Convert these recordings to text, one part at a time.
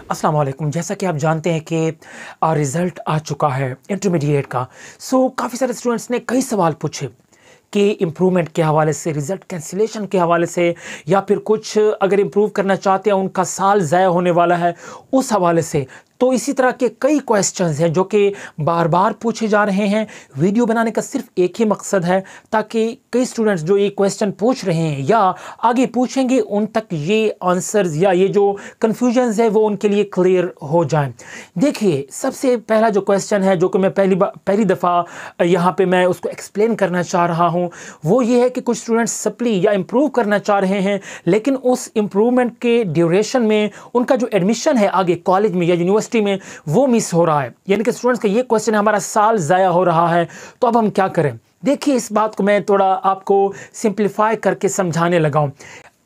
अस्सलाम वालेकुम। जैसा कि आप जानते हैं कि रिज़ल्ट आ चुका है इंटरमीडिएट का। सो काफ़ी सारे स्टूडेंट्स ने कई सवाल पूछे कि इम्प्रूवमेंट के हवाले से, रिज़ल्ट कैंसिलेशन के हवाले से, या फिर कुछ अगर इम्प्रूव करना चाहते हैं, उनका साल ज़ाया होने वाला है, उस हवाले से। तो इसी तरह के कई क्वेश्चंस हैं जो कि बार बार पूछे जा रहे हैं। वीडियो बनाने का सिर्फ एक ही मकसद है ताकि कई स्टूडेंट्स जो ये क्वेश्चन पूछ रहे हैं या आगे पूछेंगे, उन तक ये आंसर्स या ये जो कन्फ्यूजन्स है वो उनके लिए क्लियर हो जाएं। देखिए, सबसे पहला जो क्वेश्चन है जो कि मैं पहली दफ़ा यहाँ पे मैं उसको एक्सप्लेन करना चाह रहा हूँ, वो ये है कि कुछ स्टूडेंट्स सप्ली या इम्प्रूव करना चाह रहे हैं, लेकिन उस इम्प्रूवमेंट के ड्यूरेशन में उनका जो एडमिशन है आगे कॉलेज में या यूनिवर्सिटी में वो मिस हो रहा है। यानी कि स्टूडेंट्स का ये क्वेश्चन है, हमारा साल ज़ाया हो रहा है, तो अब हम क्या करें। देखिए, इस बात को मैं थोड़ा आपको सिंप्लीफाई करके समझाने लगा हूँ।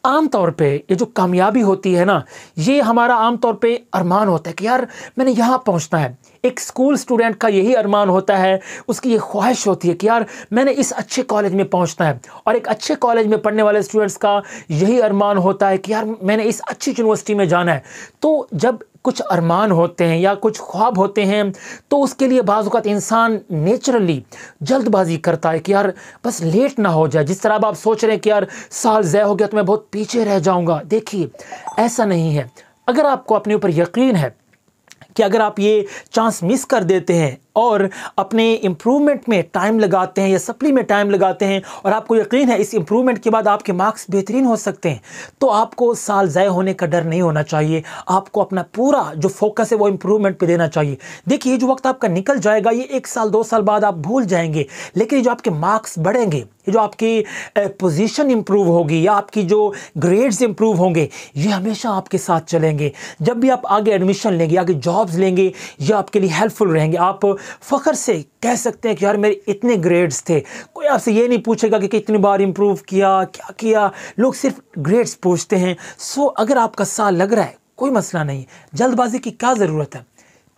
आम तौर पे ये जो कामयाबी होती है ना, ये हमारा आम तौर पे अरमान होता है कि यार मैंने यहाँ पहुँचना है। एक स्कूल स्टूडेंट का यही अरमान होता है, उसकी ये ख्वाहिश होती है कि यार मैंने इस अच्छे कॉलेज में पहुँचना है। और एक अच्छे कॉलेज में पढ़ने वाले स्टूडेंट्स का यही अरमान होता है कि यार मैंने इस अच्छी यूनिवर्सिटी में जाना है। तो जब कुछ अरमान होते हैं या कुछ ख्वाब होते हैं, तो उसके लिए बाज़ औक़ात इंसान नेचुरली जल्दबाजी करता है कि यार बस लेट ना हो जाए। जिस तरह अब आप सोच रहे हैं कि यार साल ज़ाया हो गया तो मैं बहुत पीछे रह जाऊंगा। देखिए, ऐसा नहीं है। अगर आपको अपने ऊपर यकीन है कि अगर आप ये चांस मिस कर देते हैं और अपने इम्प्रूवमेंट में टाइम लगाते हैं या सप्ली में टाइम लगाते हैं, और आपको यकीन है इस इम्प्रूवमेंट के बाद आपके मार्क्स बेहतरीन हो सकते हैं, तो आपको साल ज़ाया होने का डर नहीं होना चाहिए। आपको अपना पूरा जो फोकस है वो इम्प्रूवमेंट पे देना चाहिए। देखिए, ये जो वक्त आपका निकल जाएगा, ये 1 साल 2 साल बाद आप भूल जाएंगे, लेकिन ये जो आपके मार्क्स बढ़ेंगे, ये जो आपकी पोजीशन इंप्रूव होगी या आपकी जो ग्रेड्स इंप्रूव होंगे, ये हमेशा आपके साथ चलेंगे। जब भी आप आगे एडमिशन लेंगे, आगे जॉब्स लेंगे, ये आपके लिए हेल्पफुल रहेंगे। आप फ़ख्र से कह सकते हैं कि यार मेरे इतने ग्रेड्स थे। कोई आपसे ये नहीं पूछेगा कि कितनी बार इंप्रूव किया, क्या किया। लोग सिर्फ ग्रेड्स पूछते हैं। सो अगर आपका साल लग रहा है, कोई मसला नहीं, जल्दबाजी की क्या ज़रूरत है,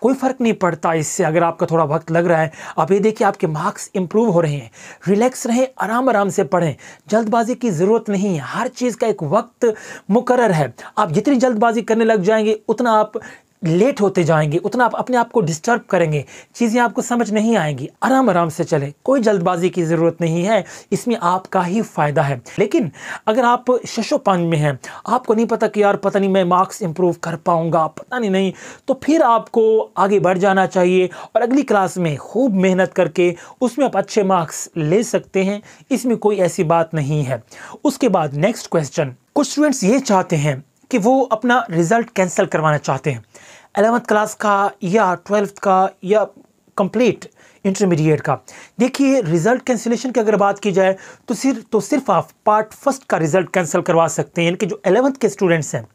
कोई फ़र्क नहीं पड़ता इससे। अगर आपका थोड़ा वक्त लग रहा है, आप ये देखिए आपके मार्क्स इंप्रूव हो रहे हैं। रिलैक्स रहें, आराम आराम से पढ़ें, जल्दबाजी की ज़रूरत नहीं है। हर चीज़ का एक वक्त मुकर्रर है। आप जितनी जल्दबाजी करने लग जाएंगे, उतना आप लेट होते जाएंगे, उतना आप अपने आप को डिस्टर्ब करेंगे, चीज़ें आपको समझ नहीं आएंगी। आराम आराम से चलें, कोई जल्दबाजी की ज़रूरत नहीं है, इसमें आपका ही फ़ायदा है। लेकिन अगर आप शशोपंज में हैं, आपको नहीं पता कि यार पता नहीं मैं मार्क्स इंप्रूव कर पाऊंगा, पता नहीं, तो फिर आपको आगे बढ़ जाना चाहिए और अगली क्लास में खूब मेहनत करके उसमें आप अच्छे मार्क्स ले सकते हैं। इसमें कोई ऐसी बात नहीं है। उसके बाद नेक्स्ट क्वेश्चन, कुछ स्टूडेंट्स ये चाहते हैं कि वो अपना रिज़ल्ट कैंसिल करवाना चाहते हैं, 11th क्लास का या 12th का या कंप्लीट इंटरमीडिएट का। देखिए, रिज़ल्ट कैंसिलेशन की अगर बात की जाए तो सिर्फ आप पार्ट फर्स्ट का रिज़ल्ट कैंसिल करवा सकते हैं। यानी कि जो 11th के स्टूडेंट्स हैं,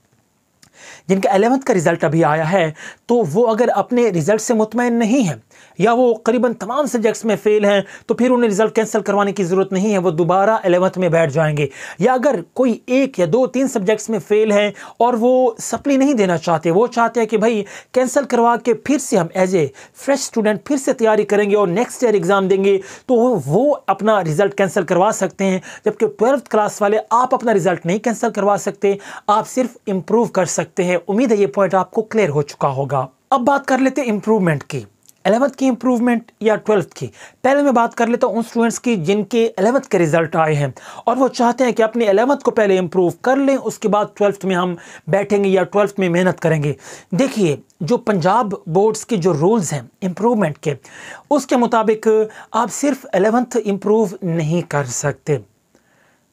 जिनका 11th का रिज़ल्ट अभी आया है, तो वो अगर अपने रिज़ल्ट से मुतमईन नहीं है या वो करीबन तमाम सब्जेक्ट्स में फ़ेल हैं, तो फिर उन्हें रिज़ल्ट कैंसिल करवाने की ज़रूरत नहीं है, वो दोबारा 11th में बैठ जाएंगे। या अगर कोई 1 या 2-3 सब्जेक्ट्स में फ़ेल हैं और वो सप्ली नहीं देना चाहते, वो चाहते हैं कि भाई कैंसिल करवा के फिर से हम एज ए फ्रेश स्टूडेंट फिर से तैयारी करेंगे और नेक्स्ट ईयर एग्ज़ाम देंगे, तो वो अपना रिज़ल्ट कैंसिल करवा सकते हैं। जबकि 12th क्लास वाले, आप अपना रिज़ल्ट नहीं कैंसिल करवा सकते, आप सिर्फ इम्प्रूव कर सकते हैं। उम्मीद है ये पॉइंट आपको क्लियर हो चुका होगा। अब बात कर लेते हैं इम्प्रूवमेंट की, 11th की इम्प्रूवमेंट या 12th की। पहले मैं बात कर लेता हूँ उन स्टूडेंट्स की जिनके 11th के रिज़ल्ट आए हैं और वो चाहते हैं कि अपने 11th को पहले इम्प्रूव कर लें, उसके बाद 12th में हम बैठेंगे या 12th में मेहनत करेंगे। देखिए, जो पंजाब बोर्ड्स के जो रूल्स हैं इम्प्रूवमेंट के, उसके मुताबिक आप सिर्फ 11th इम्प्रूव नहीं कर सकते।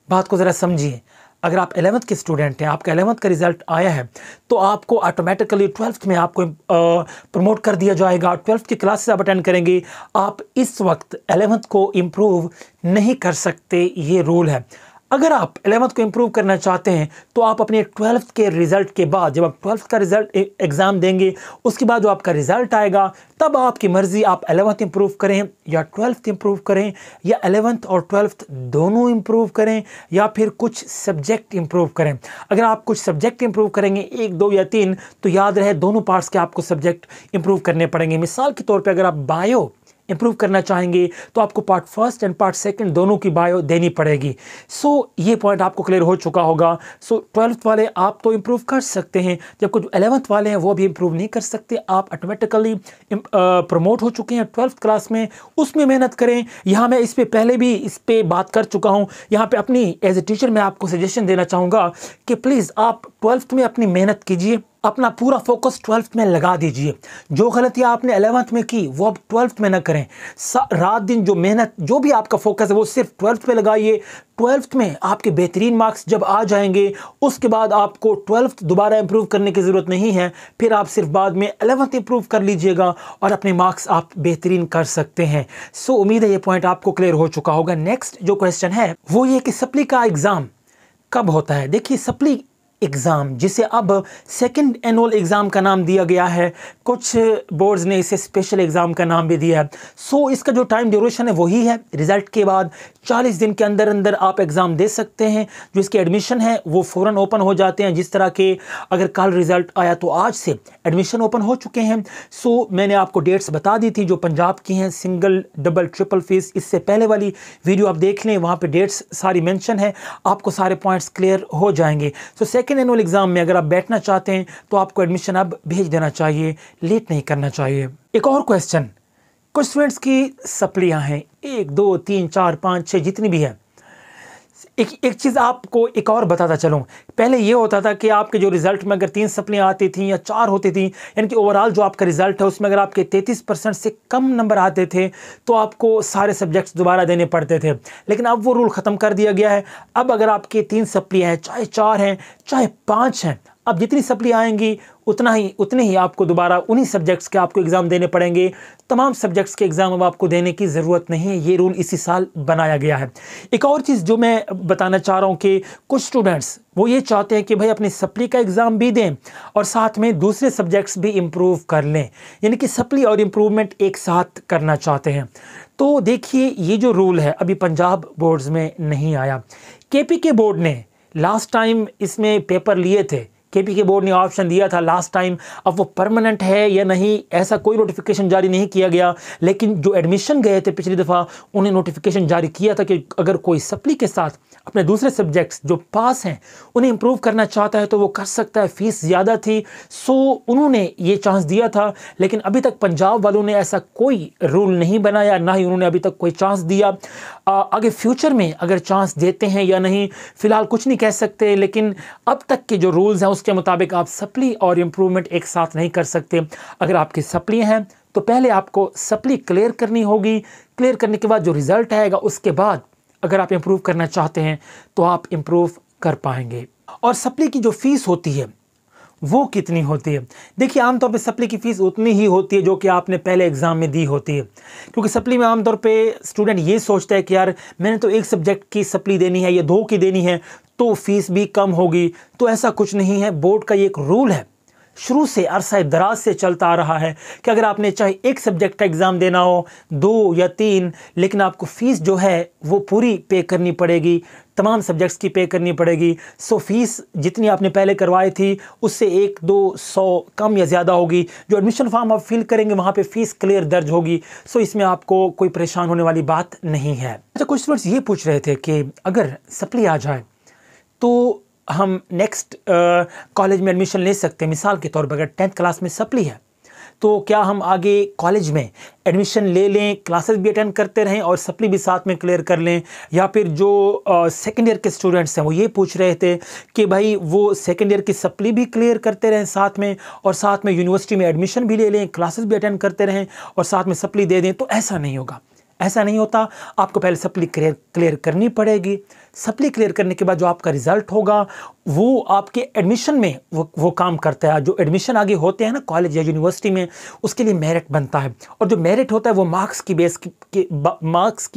बात को ज़रा समझिए। अगर आप 11th के स्टूडेंट हैं, आपका 11th का रिज़ल्ट आया है, तो आपको ऑटोमेटिकली 12th में आपको प्रमोट कर दिया जाएगा। 12th की क्लासेस आप अटेंड करेंगे। आप इस वक्त 11th को इम्प्रूव नहीं कर सकते, ये रूल है। अगर आप 11th को इम्प्रूव करना चाहते हैं, तो आप अपने 12th के रिज़ल्ट के बाद, जब आप 12th का रिज़ल्ट एग्ज़ाम देंगे, उसके बाद जो आपका रिज़ल्ट आएगा, तब आपकी मर्ज़ी, आप 11th इम्प्रूव करें या 12th इम्प्रूव करें या 11th और 12th दोनों इम्प्रूव करें या फिर कुछ सब्जेक्ट इम्प्रूव करें। अगर आप कुछ सब्जेक्ट इम्प्रूव करेंगे, 1, 2 या 3, तो याद रहे दोनों पार्ट्स के आपको सब्जेक्ट इम्प्रूव करने पड़ेंगे। मिसाल के तौर पर अगर आप बायो इंप्रूव करना चाहेंगे तो आपको part first and part second दोनों की बायो देनी पड़ेगी। सो ये पॉइंट आपको क्लियर हो चुका होगा। सो 12th वाले आप तो इंप्रूव कर सकते हैं, जबकि जो 11th वाले हैं वो भी इंप्रूव नहीं कर सकते। आप ऑटोमेटिकली प्रमोट हो चुके हैं 12th क्लास में, उसमें मेहनत करें। यहाँ मैं इस पे पहले भी इस पे बात कर चुका हूँ। यहाँ पे अपनी एज ए टीचर मैं आपको सजेशन देना चाहूँगा कि प्लीज़ आप 12th में अपनी मेहनत कीजिए, अपना पूरा फोकस 12th में लगा दीजिए। जो गलतियां आपने 11th में की वो अब 12th में ना करें। रात दिन जो मेहनत, जो भी आपका फोकस है वो सिर्फ 12th पे लगाइए। 12th में आपके बेहतरीन मार्क्स जब आ जाएंगे उसके बाद आपको 12th दोबारा इंप्रूव करने की ज़रूरत नहीं है। फिर आप सिर्फ बाद में 11th इंप्रूव कर लीजिएगा और अपने मार्क्स आप बेहतरीन कर सकते हैं। सो उम्मीद है ये पॉइंट आपको क्लियर हो चुका होगा। नेक्स्ट जो क्वेश्चन है वो ये कि सप्ली का एग्ज़ाम कब होता है। देखिए सप्ली एग्ज़ाम, जिसे अब सेकंड एनुअल एग्ज़ाम का नाम दिया गया है, कुछ बोर्ड्स ने इसे स्पेशल एग्ज़ाम का नाम भी दिया है। सो इसका जो टाइम ड्यूरेशन है वही है, रिज़ल्ट के बाद 40 दिन के अंदर अंदर आप एग्ज़ाम दे सकते हैं। जो इसके एडमिशन है वो फ़ौरन ओपन हो जाते हैं। जिस तरह के अगर कल रिज़ल्ट आया तो आज से एडमिशन ओपन हो चुके हैं। सो मैंने आपको डेट्स बता दी थी जो पंजाब की हैं, सिंगल डबल ट्रिपल फीस। इससे पहले वाली वीडियो आप देख लें, वहाँ पर डेट्स सारी मेंशन है, आपको सारे पॉइंट्स क्लियर हो जाएंगे। सो सेकंड एनुअल एग्जाम में अगर आप बैठना चाहते हैं तो आपको एडमिशन अब भेज देना चाहिए, लेट नहीं करना चाहिए। एक और क्वेश्चन, कुछ स्टूडेंट्स की सप्लियां हैं 1 2 3 4 5 6 जितनी भी है। एक चीज़ आपको एक और बताता चलूँ, पहले ये होता था कि आपके जो रिज़ल्ट में अगर 3 सप्लियां आती थी या 4 होती थी, यानी कि ओवरऑल जो आपका रिज़ल्ट है उसमें अगर आपके 33% से कम नंबर आते थे तो आपको सारे सब्जेक्ट्स दोबारा देने पड़ते थे। लेकिन अब वो रूल ख़त्म कर दिया गया है। अब अगर आपके 3 सप्लियां हैं, चाहे 4 हैं चाहे 5 हैं, अब जितनी सप्ली आएंगी उतने ही आपको दोबारा उन्हीं सब्जेक्ट्स के आपको एग्ज़ाम देने पड़ेंगे। तमाम सब्जेक्ट्स के एग्ज़ाम अब आपको देने की ज़रूरत नहीं है, ये रूल इसी साल बनाया गया है। एक और चीज़ जो मैं बताना चाह रहा हूँ कि कुछ स्टूडेंट्स वो ये चाहते हैं कि भाई अपनी सप्ली का एग्ज़ाम भी दें और साथ में दूसरे सब्जेक्ट्स भी इम्प्रूव कर लें, यानी कि सप्ली और इम्प्रूवमेंट एक साथ करना चाहते हैं। तो देखिए ये जो रूल है अभी पंजाब बोर्ड्स में नहीं आया। KPK बोर्ड ने लास्ट टाइम इसमें पेपर लिए थे, KPK बोर्ड ने ऑप्शन दिया था लास्ट टाइम। अब वो परमानेंट है या नहीं ऐसा कोई नोटिफिकेशन जारी नहीं किया गया, लेकिन जो एडमिशन गए थे पिछली दफ़ा उन्हें नोटिफिकेशन जारी किया था कि अगर कोई सप्ली के साथ अपने दूसरे सब्जेक्ट्स जो पास हैं उन्हें इम्प्रूव करना चाहता है तो वो कर सकता है। फ़ीस ज़्यादा थी सो उन्होंने ये चांस दिया था, लेकिन अभी तक पंजाब वालों ने ऐसा कोई रूल नहीं बनाया, ना ही उन्होंने अभी तक कोई चांस दिया। आगे फ्यूचर में अगर चांस देते हैं या नहीं फ़िलहाल कुछ नहीं कह सकते, लेकिन अब तक के जो रूल्स हैं उसके मुताबिक आप सप्ली और इम्प्रूवमेंट एक साथ नहीं कर सकते। अगर आपकी सप्ली हैं तो पहले आपको सप्ली क्लियर करनी होगी, क्लियर करने के बाद जो रिज़ल्ट आएगा उसके बाद अगर आप इम्प्रूव करना चाहते हैं तो आप इम्प्रूव कर पाएंगे। और सप्ली की जो फ़ीस होती है वो कितनी होती है। देखिए आमतौर पे सप्ली की फ़ीस उतनी ही होती है जो कि आपने पहले एग्ज़ाम में दी होती है, क्योंकि सप्ली में आमतौर पे स्टूडेंट ये सोचता है कि यार मैंने तो एक सब्जेक्ट की सप्ली देनी है या 2 की देनी है तो फ़ीस भी कम होगी। तो ऐसा कुछ नहीं है। बोर्ड का ये एक रूल है, शुरू से अरसा दराज से चलता आ रहा है कि अगर आपने चाहे एक सब्जेक्ट का एग्ज़ाम देना हो 2 या 3, लेकिन आपको फ़ीस जो है वो पूरी पे करनी पड़ेगी, तमाम सब्जेक्ट्स की पे करनी पड़ेगी। सो फीस जितनी आपने पहले करवाई थी उससे 1-200 कम या ज़्यादा होगी। जो एडमिशन फॉर्म आप फिल करेंगे वहाँ पे फ़ीस क्लियर दर्ज होगी। सो इसमें आपको कोई परेशान होने वाली बात नहीं है। अच्छा, कुछ स्टूडेंट्स ये पूछ रहे थे कि अगर सप्ली आ जाए तो हम नेक्स्ट कॉलेज में एडमिशन ले सकते हैं। मिसाल के तौर पर अगर 10th क्लास में सप्ली है तो क्या हम आगे कॉलेज में एडमिशन ले लें, क्लासेस भी अटेंड करते रहें और सप्ली भी साथ में क्लियर कर लें, या फिर जो सेकेंड ईयर के स्टूडेंट्स हैं वो ये पूछ रहे थे कि भाई वो सेकेंड ईयर की सप्ली भी क्लियर करते रहें साथ में और साथ में यूनिवर्सिटी में एडमिशन भी ले लें, क्लासेस भी अटेंड करते रहें और साथ में सप्ली दे दें। तो ऐसा नहीं होगा, ऐसा नहीं होता। आपको पहले सप्ली क्लियर करनी पड़ेगी। सप्ली क्लियर करने के बाद जो आपका रिज़ल्ट होगा वो आपके एडमिशन में वो काम करता है। जो एडमिशन आगे होते हैं ना कॉलेज या यूनिवर्सिटी में, उसके लिए मेरिट बनता है और जो मेरिट होता है वो मार्क्स की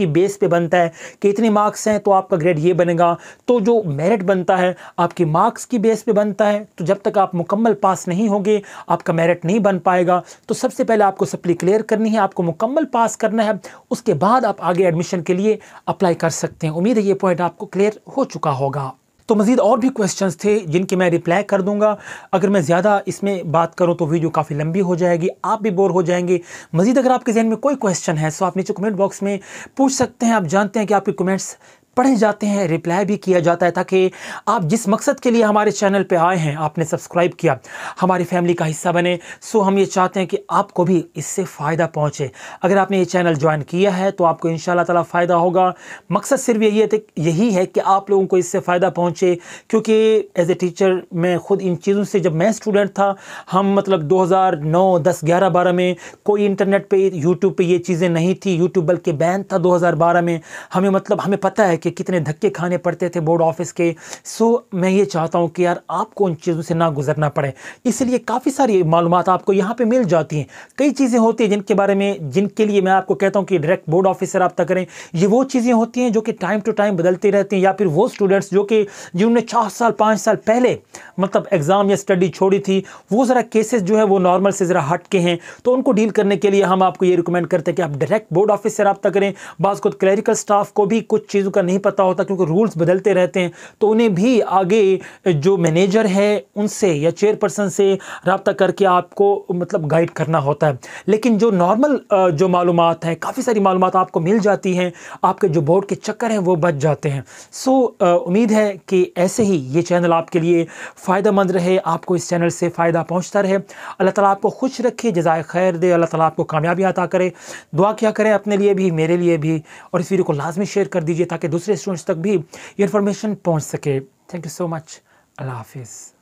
बेस पे बनता है कि इतने मार्क्स हैं तो आपका ग्रेड ये बनेगा। तो जो मेरिट बनता है आपकी मार्क्स की बेस पे बनता है, तो जब तक आप मुकम्मल पास नहीं होंगे आपका मेरिट नहीं बन पाएगा। तो सबसे पहले आपको सप्ली क्लियर करनी है, आपको मुकम्मल पास करना है, उसके बाद आप आगे एडमिशन के लिए अप्लाई कर सकते हैं। उम्मीद है ये पॉइंट आपको क्लियर हो चुका होगा। तो मज़ीद और भी क्वेश्चंस थे जिनके मैं रिप्लाई कर दूंगा। अगर मैं ज़्यादा इसमें बात करूं तो वीडियो काफ़ी लंबी हो जाएगी, आप भी बोर हो जाएंगे। मज़ीद अगर आपके जहन में कोई क्वेश्चन है तो आप नीचे कमेंट बॉक्स में पूछ सकते हैं। आप जानते हैं कि आपके कमेंट्स पढ़े जाते हैं, रिप्लाई भी किया जाता है, ताकि आप जिस मकसद के लिए हमारे चैनल पे आए हैं, आपने सब्सक्राइब किया, हमारी फैमिली का हिस्सा बने। सो हम ये चाहते हैं कि आपको भी इससे फ़ायदा पहुँचे। अगर आपने ये चैनल ज्वाइन किया है तो आपको इंशाल्लाह ताला फ़ायदा होगा। मकसद सिर्फ यही है कि आप लोगों को इससे फ़ायदा पहुँचे, क्योंकि एज ए टीचर मैं ख़ुद इन चीज़ों से, जब मैं स्टूडेंट था, हम मतलब 2009, 10, 11, 12 में कोई इंटरनेट पे, यूट्यूब पे ये चीज़ें नहीं थी। यूट्यूब बल्कि बैन था 2012 में। हमें पता है कि कितने धक्के खाने पड़ते थे बोर्ड ऑफिस के। सो मैं ये चाहता हूँ कि यार आपको उन चीज़ों से ना गुजरना पड़े, इसलिए काफ़ी सारी मालूमात आपको यहाँ पे मिल जाती हैं। कई चीज़ें होती हैं जिनके लिए मैं आपको कहता हूँ कि डायरेक्ट बोर्ड ऑफिस से रब्ता करें। ये वो चीज़ें होती हैं जो कि टाइम टू टाइम बदलती रहती हैं, या फिर वो स्टूडेंट्स जिन्होंने 4 साल 5 साल पहले मतलब एग्ज़ाम या स्टडी छोड़ी थी, वो ज़रा केसेस जो है वो नॉर्मल से ज़रा हट के हैं। तो उनको डील करने के लिए हम आपको ये रिकमेंड करते हैं कि आप डायरेक्ट बोर्ड ऑफिस से रब्ता करें। बाज़ खुद क्लरिकल स्टाफ को भी कुछ चीज़ों का नहीं पता होता, क्योंकि रूल्स बदलते रहते हैं, तो उन्हें भी आगे जो मैनेजर है उनसे या चेयरपर्सन से रब्ता करके आपको मतलब गाइड करना होता है। लेकिन जो नॉर्मल जो मालूमात है, काफ़ी सारी मालूमात आपको मिल जाती हैं, आपके जो बोर्ड के चक्कर हैं वो बच जाते हैं। सो उम्मीद है कि ऐसे ही ये चैनल आपके लिए फ़ायदेमंद रहे, आपको इस चैनल से फ़ायदा पहुँचता रहे। अल्लाह ताला आपको खुश रखे, जज़ाए खैर दे, अल्लाह ताला आपको कामयाबी अता करे। दुआ क्या करें अपने लिए भी, मेरे लिए भी, और इस वीडियो को लाजमी शेयर कर दीजिए ताकि दूसरे स्टूडेंट्स तक भी ये इन्फॉर्मेशन पहुँच सके। Thank you so much. अल्लाह हाफिज़।